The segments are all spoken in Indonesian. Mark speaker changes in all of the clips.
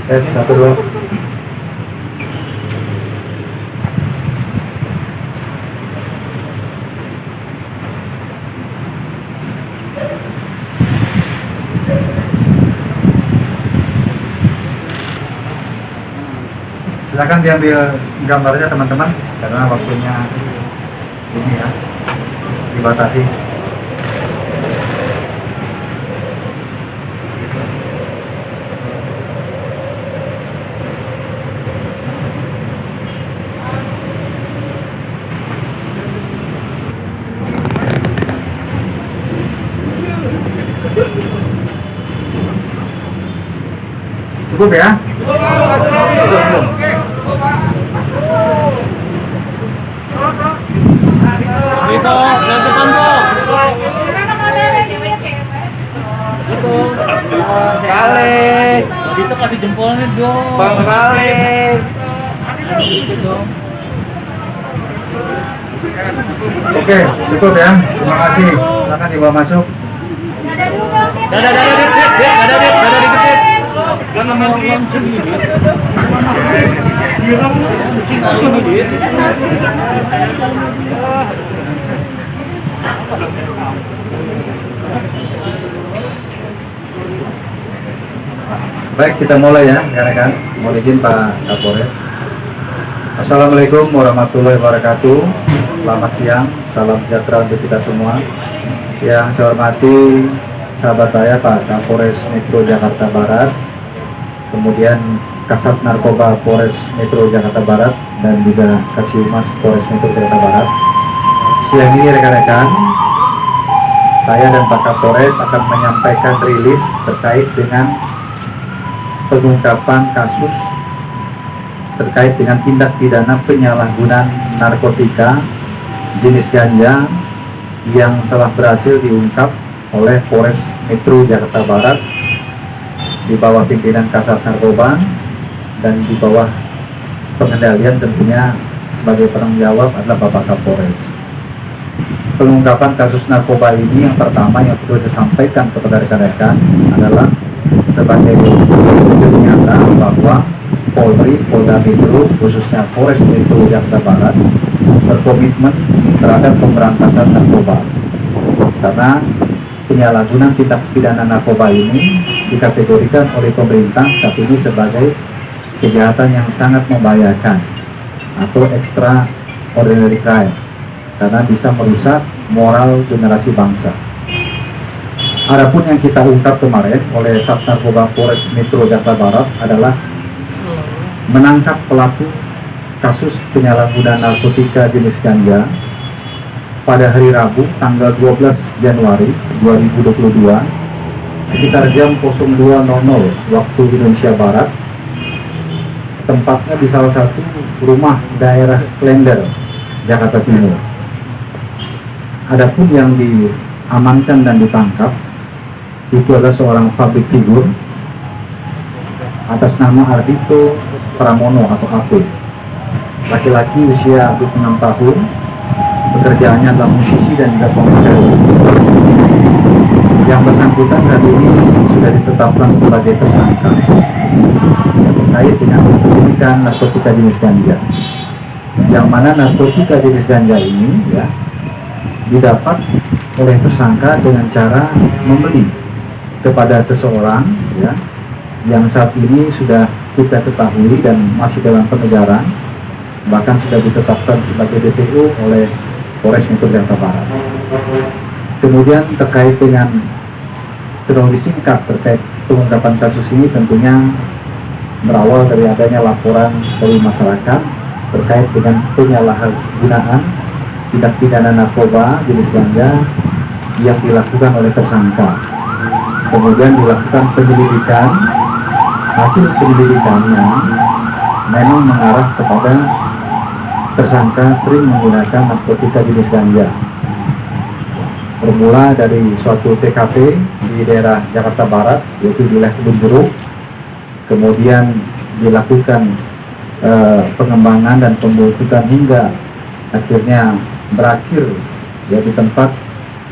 Speaker 1: Tes, satu dua. Silakan diambil gambarnya teman-teman, karena waktunya ini ya dibatasi. Cukup ya? Cukup.
Speaker 2: Itu, lanjutkan kok. Itu,
Speaker 3: Kale,
Speaker 2: itu kasih jempolnya dong.
Speaker 3: Bang Kale.
Speaker 2: Gitu dong.
Speaker 1: Oke, cukup ya. Terima kasih. Silakan dibawa masuk.
Speaker 2: Dadah dikit. Karena mau launching ini. Iya kamu kucing kali ini dia.
Speaker 1: Baik, kita mulai ya, rekan-rekan. Mohon izin Pak Kapolres. Assalamualaikum warahmatullahi wabarakatuh. Selamat siang, salam sejahtera untuk kita semua. Yang saya hormati sahabat saya Pak Kapolres Metro Jakarta Barat, kemudian Kasat Narkoba Polres Metro Jakarta Barat, dan juga Kasihumas Polres Metro Jakarta Barat. Siang ini rekan-rekan, saya dan Pak Kapolres akan menyampaikan rilis terkait dengan pengungkapan kasus terkait dengan tindak pidana penyalahgunaan narkotika jenis ganja yang telah berhasil diungkap oleh Polres Metro Jakarta Barat di bawah pimpinan Kasat Narkoba dan di bawah pengendalian tentunya sebagai penanggung jawab adalah Bapak Kapolres. Pengungkapan kasus narkoba ini yang pertama yang perlu saya sampaikan kepada rekan-rekan adalah sebagai bukti nyata bahwa Polri, Polda Metro, khususnya Polres Metro Jakarta Barat berkomitmen terhadap pemberantasan narkoba, karena penyalahgunaan tindak pidana narkoba ini dikategorikan oleh pemerintah saat ini sebagai kejahatan yang sangat membahayakan atau extraordinary crime, karena bisa merusak moral generasi bangsa. Adapun yang kita ungkap kemarin oleh Sat Narkoba Polres Metro Jakarta Barat adalah menangkap pelaku kasus penyalahgunaan narkotika jenis ganja pada hari Rabu tanggal 12 Januari 2022 sekitar jam 02.00 waktu Indonesia Barat, tempatnya di salah satu rumah daerah Klender, Jakarta Timur. Adapun yang diamankan dan ditangkap itu adalah seorang public figure atas nama Ardito Pramono atau AP, laki-laki usia 26 tahun, pekerjaannya adalah musisi dan juga pemakai. Yang bersangkutan saat ini sudah ditetapkan sebagai tersangka terkait dengan pemilikan narkotika jenis ganja, yang mana narkotika jenis ganja ini ya didapat oleh tersangka dengan cara membeli kepada seseorang ya yang saat ini sudah kita ketahui dan masih dalam pengejaran, bahkan sudah ditetapkan sebagai DPO oleh Polres Metro Jakarta Barat. Kemudian terkait dengan kronologi singkat terkait pengungkapan kasus ini tentunya berawal dari adanya laporan dari masyarakat terkait dengan penyalahgunaan tindak pidana narkoba jenis ganja yang dilakukan oleh tersangka. Kemudian dilakukan penyelidikan, hasil penyelidikannya memang mengarah kepada tersangka sering menggunakan narkotika jenis ganja. Bermula dari suatu TKP di daerah Jakarta Barat, yaitu di wilayah Kebun Jeruk, kemudian dilakukan pengembangan dan pembuntutan hingga akhirnya berakhir ya di tempat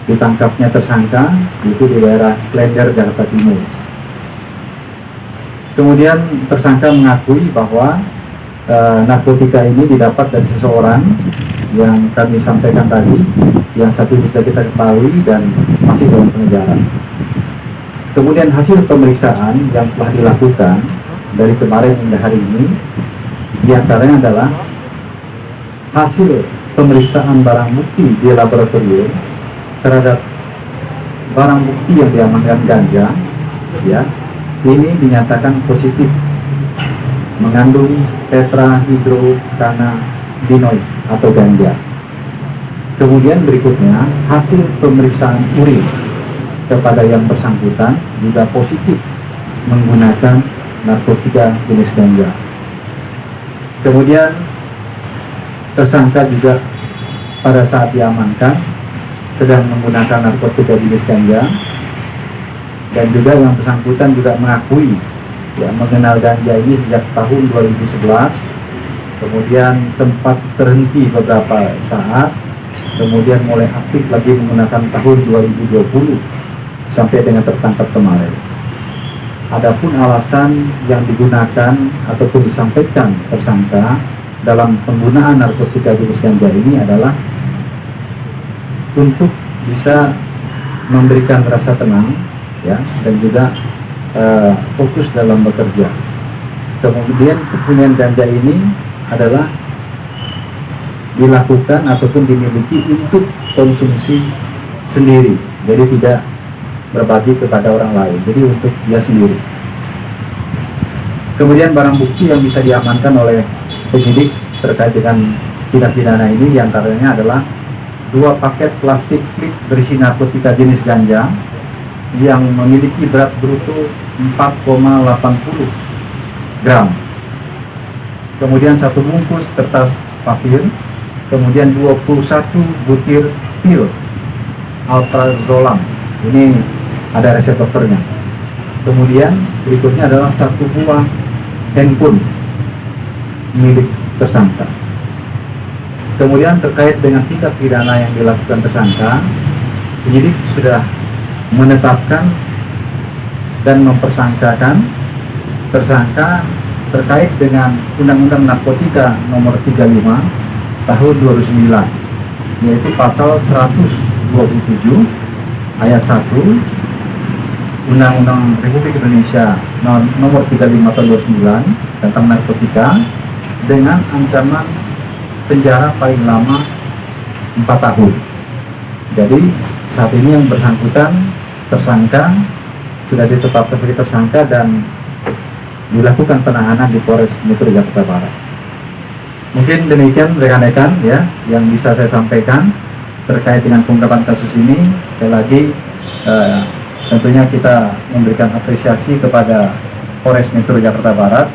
Speaker 1: ditangkapnya tersangka, itu di daerah Klender, Jakarta Timur. Kemudian tersangka mengakui bahwa narkotika ini didapat dari seseorang yang kami sampaikan tadi, yang satu sudah kita ketahui dan masih dalam pengejaran. Kemudian hasil pemeriksaan yang telah dilakukan dari kemarin hingga hari ini, diantaranya adalah hasil pemeriksaan barang bukti di laboratorium terhadap barang bukti yang diamankan ganja, ya, ini dinyatakan positif mengandung tetrahidrocannabinoid atau ganja. Kemudian berikutnya hasil pemeriksaan urin kepada yang bersangkutan juga positif menggunakan narkotika jenis ganja. Kemudian tersangka juga pada saat diamankan sedang menggunakan narkotika jenis ganja, dan juga yang bersangkutan juga mengakui ya mengenal ganja ini sejak tahun 2011, kemudian sempat terhenti beberapa saat, kemudian mulai aktif lagi menggunakan tahun 2020 sampai dengan tertangkap kemarin. Adapun alasan yang digunakan ataupun disampaikan tersangka dalam penggunaan narkotika jenis ganja ini adalah untuk bisa memberikan rasa tenang, ya, dan juga fokus dalam bekerja. Kemudian kepunyaan ganja ini adalah dilakukan ataupun dimiliki untuk konsumsi sendiri, jadi tidak berbagi kepada orang lain, jadi untuk dia sendiri. Kemudian barang bukti yang bisa diamankan oleh penyidik terkait dengan tindak pidana ini diantaranya adalah 2 paket plastik klip berisi narkotika jenis ganja yang memiliki berat bruto 4,80 gram. Kemudian 1 bungkus kertas papir, kemudian 21 butir pil alprazolam. Ini ada resep dokternya. Kemudian berikutnya adalah 1 buah handphone milik tersangka. Kemudian terkait dengan tindak pidana yang dilakukan tersangka, penyidik sudah menetapkan dan mempersangkakan tersangka terkait dengan Undang-Undang Narkotika Nomor 35 Tahun 2009, yaitu pasal 127 ayat 1 Undang-Undang Republik Indonesia Nomor 35 Tahun 2009 tentang narkotika, dengan ancaman penjara paling lama 4 tahun. Jadi saat ini yang bersangkutan tersangka sudah ditetapkan sebagai tersangka dan dilakukan penahanan di Polres Metro Jakarta Barat. Mungkin demikian rekan-rekan ya yang bisa saya sampaikan terkait dengan pengungkapan kasus ini. Sekali lagi tentunya kita memberikan apresiasi kepada Polres Metro Jakarta Barat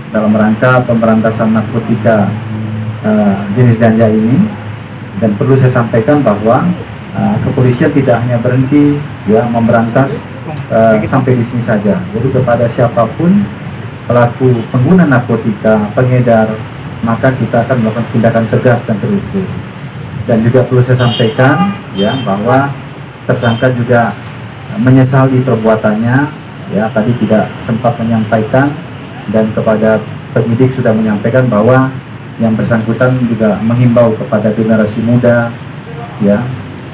Speaker 1: dalam rangka pemberantasan narkotika jenis ganja ini. Dan perlu saya sampaikan bahwa kepolisian tidak hanya berhenti ya memberantas sampai di sini saja. Jadi kepada siapapun pelaku pengguna narkotika, pengedar, maka kita akan melakukan tindakan tegas dan terukur. Dan juga perlu saya sampaikan ya bahwa tersangka juga menyesali perbuatannya, ya tadi tidak sempat menyampaikan, dan kepada penyidik sudah menyampaikan bahwa yang bersangkutan juga menghimbau kepada generasi muda ya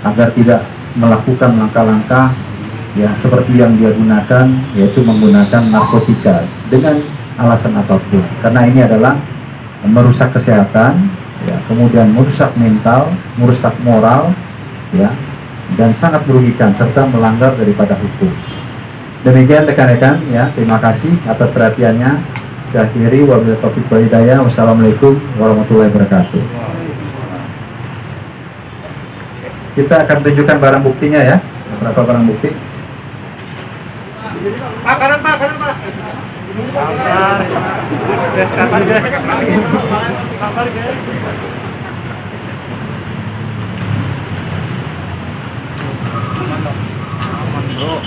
Speaker 1: agar tidak melakukan langkah-langkah ya seperti yang dia gunakan, yaitu menggunakan narkotika dengan alasan apapun, karena ini adalah merusak kesehatan ya, kemudian merusak mental, merusak moral ya, dan sangat merugikan serta melanggar daripada hukum. Demikian rekan-rekan ya, terima kasih atas perhatiannya. Saya akhiri, wabillahi taufiq wal hidayah. Wassalamualaikum warahmatullahi wabarakatuh. Kita akan tunjukkan barang buktinya ya, beberapa barang bukti.
Speaker 2: Pak, kanan Pak, kanan Pak. Kapan guys? Kapan guys? Aman bro.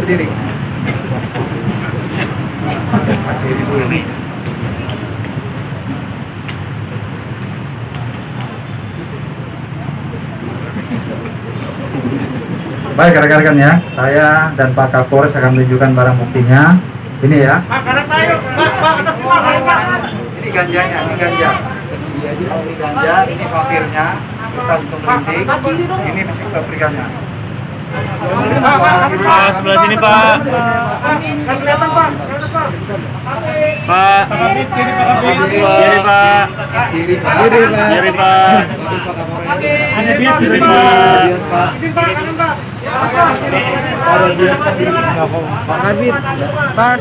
Speaker 1: berdiri. Baik rekan-rekan ya, saya dan Pak Kapolres akan menunjukkan barang buktinya. Ini ya.
Speaker 2: Pak, kanan Pak, yuk. Pak, atas Pak, kanan Pak.
Speaker 1: Ini ganjanya, ini ganja. Ini ganja, ini fakirnya. Kita untuk merinding. Ini fisik pabrikannya.
Speaker 2: Pak,
Speaker 3: sebelah sini Pak.
Speaker 2: Nggak kelihatan Pak, kelihatan Pak.
Speaker 3: Pak.
Speaker 2: Kiri
Speaker 3: Kiri Pak. Kiri Pak.
Speaker 2: Ada dia
Speaker 3: Kiri
Speaker 2: Pak.
Speaker 3: Pak.
Speaker 2: Izin Pak, kanan Pak.
Speaker 4: Pak Kabit, Pak.